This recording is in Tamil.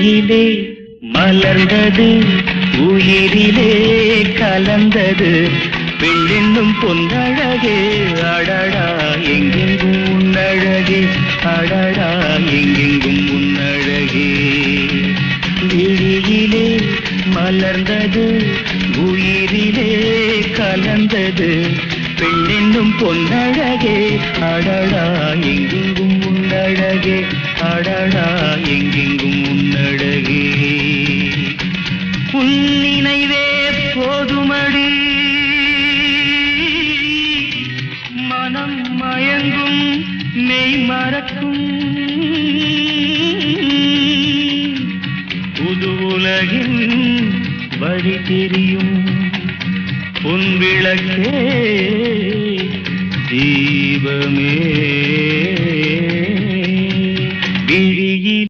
விழியிலே மலர்ந்தது உயிரிலே கலந்தது பெண்ணென்னும் பொன்னழகே அடடா எங்கெங்கும் உன்னழகே அடடா எங்கெங்கும் உன்னழகே விழியிலே மலர்ந்தது உயிரிலே கலந்தது பெண்ணென்னும் பொன்னழகே அடடா எங்கெங்கும் உன்னழகே அடடா எங்கெங்கும் உன்னழகே உன் நினைவே போதுமடி மனம் மயங்கும் மெய் மறக்கும் புது உலகின் வழி தெரியும் பொன் விளக்கே தீபமே